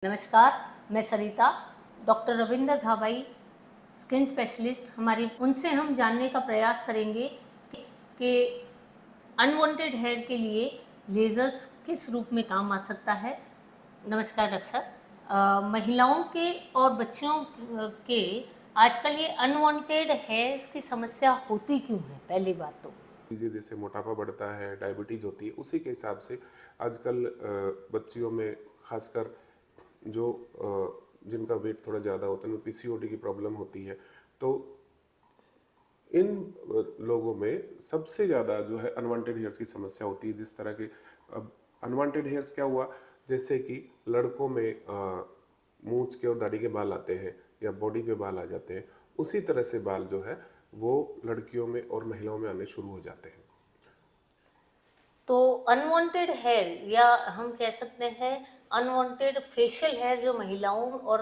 नमस्कार, मैं Sarita, doctor Ravindra Dhabai, skin specialist. हमारी उनसे हम जानने का प्रयास करेंगे कि अनवांटेड हेयर के लिए लेज़र्स किस रूप में काम आ सकता है। नमस्कार डॉक्टर साहब। महिलाओं के और बच्चियों के आजकल ये अनवांटेड हेयर्स की समस्या होती क्यों है? पहली बात तो चीज़ें जैसे मोटापा बढ़ता है, डायबिटीज होती है, उसी के हिसाब से आजकल बच्चियों में खासकर जो जिनका वेट थोड़ा ज़्यादा होता है, उनमें पीसीओडी की प्रॉब्लम होती है। तो इन लोगों में सबसे ज़्यादा जो है अनवांटेड हेयर्स की समस्या होती है। जिस तरह के अब अनवांटेड हेयर्स क्या हुआ, जैसे कि लड़कों में मूंछ के और दाढ़ी के बाल आते हैं या बॉडी पे बाल आ जाते हैं, उसी तरह से बाल जो है वो लड़कियों में और महिलाओं में आने शुरू हो जाते हैं। तो अनवांटेड हेयर या हम कह सकते हैं अनवांटेड फेशियल हेयर जो महिलाओं और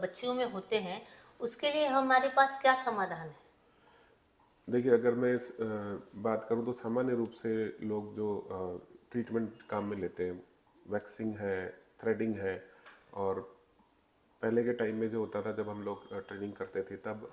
बच्चियों में होते हैं, उसके लिए हमारे पास क्या समाधान है? देखिए, अगर मैं बात करूं तो सामान्य रूप से लोग जो ट्रीटमेंट काम में लेते हैं, वैक्सिंग है, थ्रेडिंग है। और पहले के टाइम में जो होता था, जब हम लोग ट्रेनिंग करते थे, तब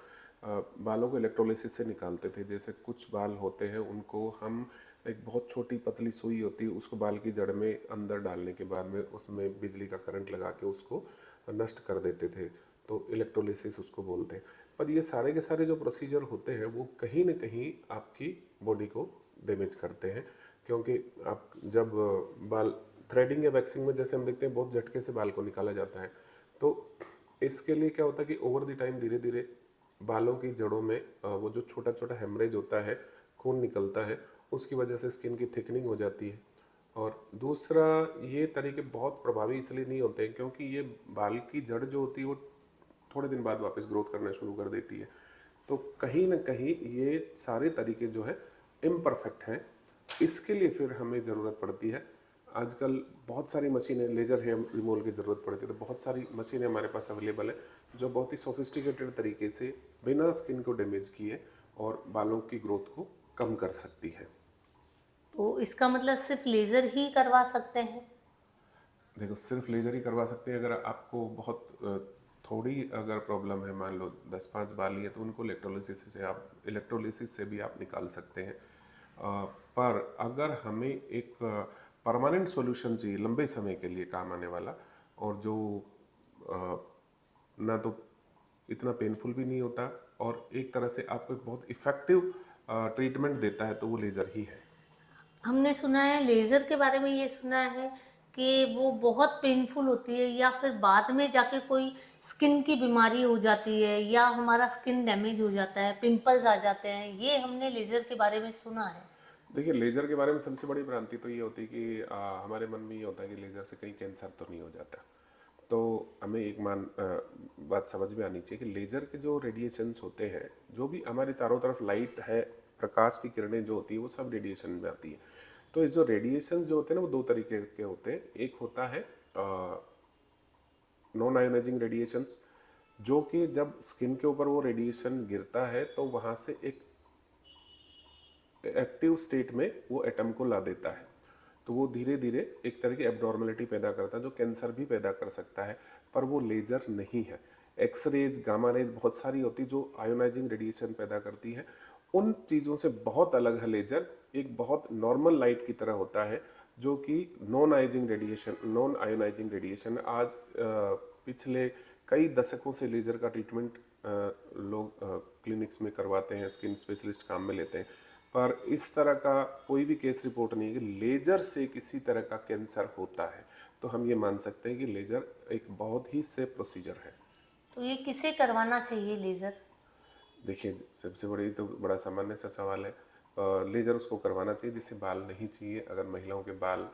बालों को इलेक्ट्रोलिसिस से निकालते थे। जैसे कुछ बाल होते हैं, उनको हम एक बहुत छोटी पतली सुई होती है, उसको बाल की जड़ में अंदर डालने के बाद में उसमें बिजली का करंट लगा के उसको नष्ट कर देते थे। तो इलेक्ट्रोलिसिस उसको बोलते हैं। पर ये सारे के सारे जो प्रोसीजर होते हैं वो कहीं ना कहीं आपकी बॉडी को डैमेज करते हैं, क्योंकि आप जब बाल थ्रेडिंग या वैक्सिंग में जैसे हम देखते हैं बहुत झटके से बाल को निकाला जाता है। तो इसके लिए क्या होता है कि ओवर द टाइम धीरे धीरे बालों की जड़ों में वो जो छोटा छोटा हेमरेज होता है, खून निकलता है, उसकी वजह से स्किन की थिकनिंग हो जाती है। और दूसरा, ये तरीके बहुत प्रभावी इसलिए नहीं होते हैं क्योंकि ये बाल की जड़ जो होती है वो थोड़े दिन बाद वापस ग्रोथ करना शुरू कर देती है। तो कहीं ना कहीं ये सारे तरीके जो है इम्परफेक्ट हैं। इसके लिए फिर हमें ज़रूरत पड़ती है, आजकल बहुत सारी मशीनें, लेज़र हेयर रिमूवल की ज़रूरत पड़ती है, तो बहुत सारी मशीनें हमारे पास अवेलेबल है जो बहुत ही सोफिस्टिकेटेड तरीके से बिना स्किन को डैमेज किए और बालों की ग्रोथ को कम कर सकती है। तो इसका मतलब सिर्फ लेज़र ही करवा सकते हैं? देखो, सिर्फ लेजर ही करवा सकते हैं। अगर आपको बहुत थोड़ी अगर प्रॉब्लम है, मान लो 10-5 बाल ही है, तो उनको इलेक्ट्रोलिसिस से भी आप निकाल सकते हैं। पर अगर हमें एक परमानेंट सॉल्यूशन चाहिए लंबे समय के लिए काम आने वाला, और जो अ, ना तो इतना पेनफुल भी नहीं होता और एक तरह से आपको एक बहुत इफेक्टिव ट्रीटमेंट देता है, तो वो लेज़र ही है। हमने सुना है लेज़र के बारे में, ये सुना है कि वो बहुत पेनफुल होती है या फिर बाद में जाके कोई स्किन की बीमारी हो जाती है या हमारा स्किन डैमेज हो जाता है, पिंपल्स आ जाते हैं। ये हमने लेज़र के बारे में सुना है। देखिए, लेज़र के बारे में सबसे बड़ी भ्रांति तो ये होती है कि हमारे मन में ये होता है कि लेज़र से कहीं कैंसर तो नहीं हो जाता। तो हमें एक बात समझ में आनी चाहिए कि लेज़र के जो रेडिएशंस होते हैं, जो भी हमारे चारों तरफ लाइट है, प्रकाश की किरणें जो होती है, वो सब रेडिएशन में आती है। तो इस जो रेडिएशंस जो होते हैं ना, वो दो तरीके के होते हैं। एक होता है नॉन आयोनाइजिंग रेडिएशंस, जो कि जब स्किन के ऊपर वो रेडिएशन गिरता है तो वहाँ से एक एक्टिव स्टेट में वो एटम को ला देता है। तो वो धीरे धीरे एक तरह की एब्नॉर्मलिटी पैदा करता है जो कैंसर भी पैदा कर सकता है। पर वो लेजर नहीं है। एक्स रेज, गामा रेज बहुत सारी होती जो आयोनाइजिंग रेडिएशन पैदा करती है। उन चीज़ों से बहुत अलग है लेजर। एक बहुत नॉर्मल लाइट की तरह होता है, जो कि नॉन आयोनाइजिंग रेडिएशन। आज पिछले कई दशकों से लेजर का ट्रीटमेंट लोग क्लिनिक्स में करवाते हैं, स्किन स्पेशलिस्ट काम में लेते हैं। पर इस तरह का कोई भी केस रिपोर्ट नहीं है कि लेजर से किसी तरह का कैंसर होता है। तो हम ये मान सकते हैं कि लेजर एक बहुत ही सेफ प्रोसीजर है। तो ये किसे करवाना चाहिए लेज़र? देखिए, सबसे बड़ी तो बड़ा सामान्य सा सवाल है। लेजर उसको करवाना चाहिए जिससे बाल नहीं चाहिए। अगर महिलाओं के बाल,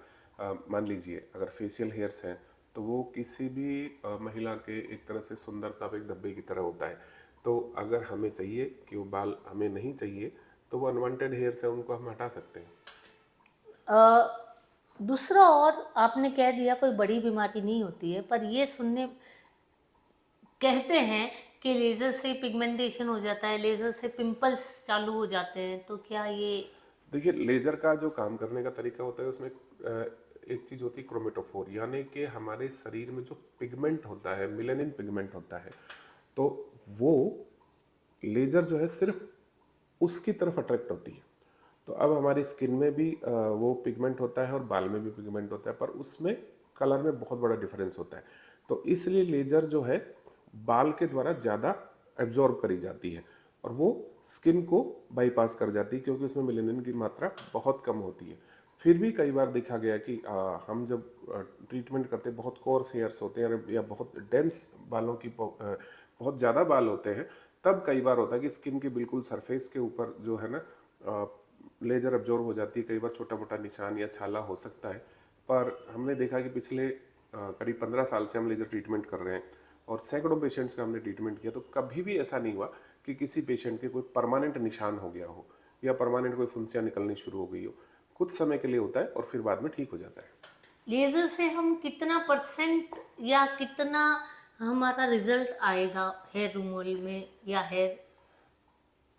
मान लीजिए अगर फेशियल हेयर्स हैं, तो वो किसी भी महिला के एक तरह से सुंदरता पे एक धब्बे की तरह होता है। तो अगर हमें चाहिए कि वो बाल हमें नहीं चाहिए, तो वो अनवांटेड हेयर्स है, उनको हम हटा सकते हैं। अ, दूसरा, और आपने कह दिया कोई बड़ी बीमारी नहीं होती है, पर ये सुनने कहते हैं कि लेज़र से पिगमेंटेशन हो जाता है, लेज़र से पिंपल्स चालू हो जाते हैं, तो क्या ये? देखिए, लेज़र का जो काम करने का तरीका होता है, उसमें एक चीज़ होती है क्रोमेटोफोर, यानी कि हमारे शरीर में जो पिगमेंट होता है, मेलानिन पिगमेंट होता है, तो वो लेजर जो है सिर्फ उसकी तरफ अट्रैक्ट होती है। तो अब हमारी स्किन में भी वो पिगमेंट होता है और बाल में भी पिगमेंट होता है, पर उसमें कलर में बहुत बड़ा डिफरेंस होता है। तो इसलिए लेजर जो है बाल के द्वारा ज़्यादा एब्जॉर्ब करी जाती है और वो स्किन को बाईपास कर जाती है, क्योंकि उसमें मेलानिन की मात्रा बहुत कम होती है। फिर भी कई बार देखा गया कि हम जब ट्रीटमेंट करते हैं, बहुत कोर्स हेयर्स होते हैं या बहुत डेंस बालों की बहुत ज़्यादा बाल होते हैं, तब कई बार होता है कि स्किन के बिल्कुल सरफेस के ऊपर जो है ना लेजर अब्जॉर्ब हो जाती है। कई बार छोटा मोटा निशान या छाला हो सकता है, पर हमने देखा कि पिछले करीब 15 साल से हम लेजर ट्रीटमेंट कर रहे हैं और सैकड़ों पेशेंट्स का हमने ट्रीटमेंट किया, तो कभी भी ऐसा नहीं हुआ कि किसी पेशेंट के कोई परमानेंट निशान हो गया हो या परमानेंट कोई फुंसियाँ निकलनी शुरू हो गई हो। कुछ समय के लिए होता है और फिर बाद में ठीक हो जाता है। लेज़र से हम कितना परसेंट या कितना हमारा रिजल्ट आएगा हेयर रिमूवल में या हेयर?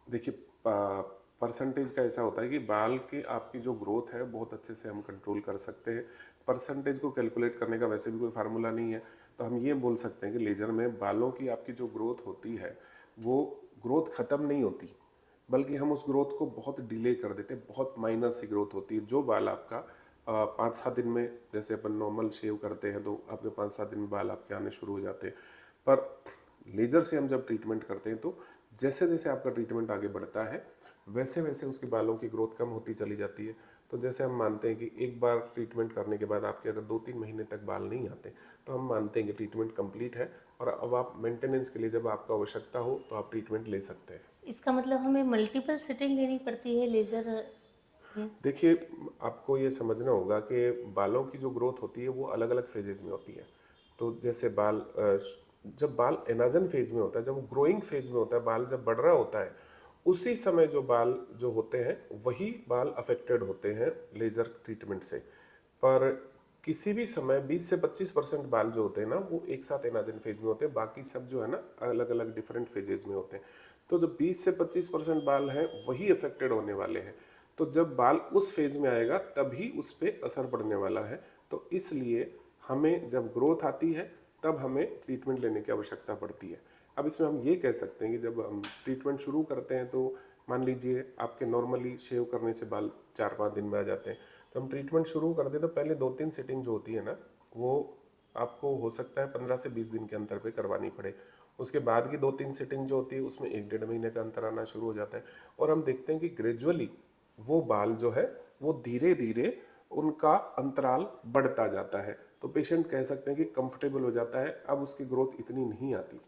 देखिए, परसेंटेज का ऐसा होता है कि बाल की आपकी जो ग्रोथ है बहुत अच्छे से हम कंट्रोल कर सकते हैं। परसेंटेज को कैलकुलेट करने का वैसे भी कोई फार्मूला नहीं है, तो हम ये बोल सकते हैं कि लेजर में बालों की आपकी जो ग्रोथ होती है वो ग्रोथ ख़त्म नहीं होती, बल्कि हम उस ग्रोथ को बहुत डिले कर देते हैं। बहुत माइनर सी ग्रोथ होती है। जो बाल आपका 5-7 दिन में, जैसे अपन नॉर्मल शेव करते हैं तो आपके 5-7 दिन में बाल आपके आने शुरू हो जाते हैं, पर लेजर से हम जब ट्रीटमेंट करते हैं तो जैसे जैसे आपका ट्रीटमेंट आगे बढ़ता है वैसे वैसे उसके बालों की ग्रोथ कम होती चली जाती है। तो जैसे हम मानते हैं कि एक बार ट्रीटमेंट करने के बाद आपके अगर 2-3 महीने तक बाल नहीं आते, तो हम मानते हैं कि ट्रीटमेंट कंप्लीट है और अब आप मेंटेनेंस के लिए जब आपको आवश्यकता हो तो आप ट्रीटमेंट ले सकते हैं। इसका मतलब हमें मल्टीपल सिटिंग लेनी पड़ती है लेज़र में? देखिए, आपको ये समझना होगा कि बालों की जो ग्रोथ होती है वो अलग अलग फेजेस में होती है। तो जैसे जब बाल एनाजन फेज में होता है, जब ग्रोइंग फेज में होता है, बाल जब बढ़ रहा होता है, उसी समय जो बाल जो होते हैं वही बाल अफेक्टेड होते हैं लेजर ट्रीटमेंट से। पर किसी भी समय 20 से 25% बाल जो होते हैं ना वो एक साथ एनाजन फेज में होते हैं, बाकी सब जो है ना अलग अलग डिफरेंट फेजेस में होते हैं। तो जो 20 से 25% बाल हैं वही अफेक्टेड होने वाले हैं। तो जब बाल उस फेज में आएगा तभी उस पर असर पड़ने वाला है। तो इसलिए हमें जब ग्रोथ आती है तब हमें ट्रीटमेंट लेने की आवश्यकता पड़ती है। अब इसमें हम ये कह सकते हैं कि जब हम ट्रीटमेंट शुरू करते हैं तो मान लीजिए आपके नॉर्मली शेव करने से बाल 4-5 दिन में आ जाते हैं, तो हम ट्रीटमेंट शुरू करते हैं तो पहले 2-3 सेटिंग जो होती है ना वो आपको हो सकता है 15 से 20 दिन के अंतर पे करवानी पड़े। उसके बाद की 2-3 सेटिंग जो होती है उसमें 1-1.5 महीने का अंतर आना शुरू हो जाता है और हम देखते हैं कि ग्रेजुअली वो बाल जो है वो धीरे धीरे उनका अंतराल बढ़ता जाता है। तो पेशेंट कह सकते हैं कि कंफर्टेबल हो जाता है, अब उसकी ग्रोथ इतनी नहीं आती।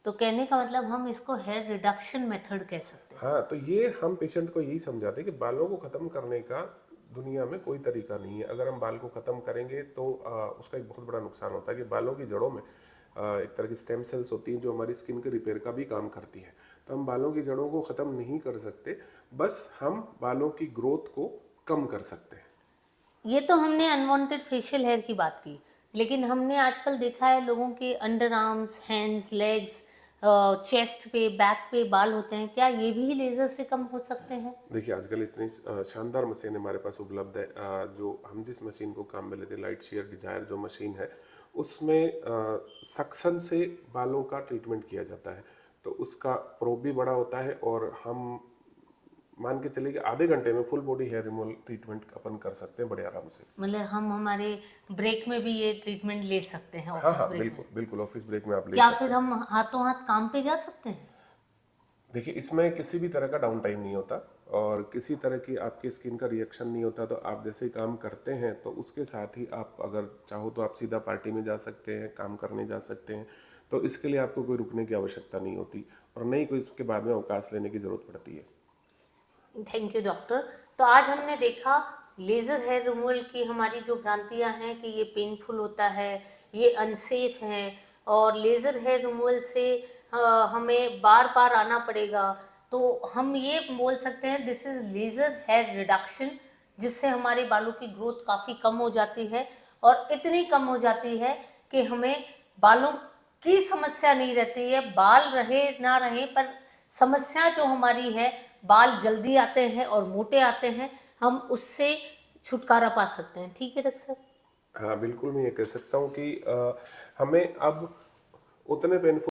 तो कहने का मतलब हम इसको हेयर रिडक्शन मेथड कह सकते हैं। हाँ, तो ये हम पेशेंट को यही समझाते हैं कि बालों को ख़त्म करने का दुनिया में कोई तरीका नहीं है। अगर हम बाल को ख़त्म करेंगे तो उसका एक बहुत बड़ा नुकसान होता है कि बालों की जड़ों में एक तरह की स्टेम सेल्स होती हैं जो हमारी स्किन के रिपेयर का भी काम करती है। तो हम बालों की जड़ों को ख़त्म नहीं कर सकते, बस हम बालों की ग्रोथ को कम कर सकते हैं। ये तो हमने अनवांटेड फेशियल हेयर की बात की, लेकिन हमने आजकल देखा है लोगों के under arms, hands, legs, chest पे, बैक पे बाल होते हैं। क्या ये भी लेजर से कम हो सकते हैं? देखिए, आजकल इतनी शानदार मशीन हमारे पास उपलब्ध है। जो हम जिस मशीन को काम में लेते हैं, लाइट शेयर डिजायर जो मशीन है, उसमें सक्शन से बालों का ट्रीटमेंट किया जाता है। तो उसका प्रोब भी बड़ा होता है और हम मान के चलिए कि आधे घंटे में full body hair removal treatment अपन कर सकते हैं बड़े आराम से। मतलब हम हमारे ब्रेक में भी ये ट्रीटमेंट ले सकते हैं, हाँ ऑफिस हाँ, ब्रेक में? बिल्कुल बिल्कुल, ऑफिस ब्रेक में आप ले क्या सकते फिर हैं। हम हाथों हाथ काम पे जा सकते हैं? देखिए, इसमें किसी भी तरह का डाउन टाइम नहीं होता और किसी तरह की आपकी स्किन का रिएक्शन नहीं होता। तो आप जैसे ही काम करते हैं तो उसके साथ ही आप अगर चाहो तो आप सीधा पार्टी में जा सकते हैं, काम करने जा सकते हैं। तो इसके लिए आपको कोई रुकने की आवश्यकता नहीं होती और नहीं कोई इसके बाद में अवकाश लेने की ज़रूरत पड़ती है। Thank you doctor. तो आज हमने देखा लेज़र हेयर रिमूवल की हमारी जो भ्रांतियां हैं कि ये पेनफुल होता है, ये अनसेफ है और लेज़र हेयर रिमूवल से हमें बार बार आना पड़ेगा। तो हम ये बोल सकते हैं this is laser hair reduction, जिससे हमारे बालों की ग्रोथ काफ़ी कम हो जाती है और इतनी कम हो जाती है कि हमें बालों की समस्या नहीं रहती है। बाल रहे ना रहे, पर समस्या जो हमारी है, बाल जल्दी आते हैं और मोटे आते हैं, हम उससे छुटकारा पा सकते हैं। ठीक है डॉक्टर साहब? हाँ बिल्कुल, मैं ये कह सकता हूँ कि हमें अब उतने पेनफुल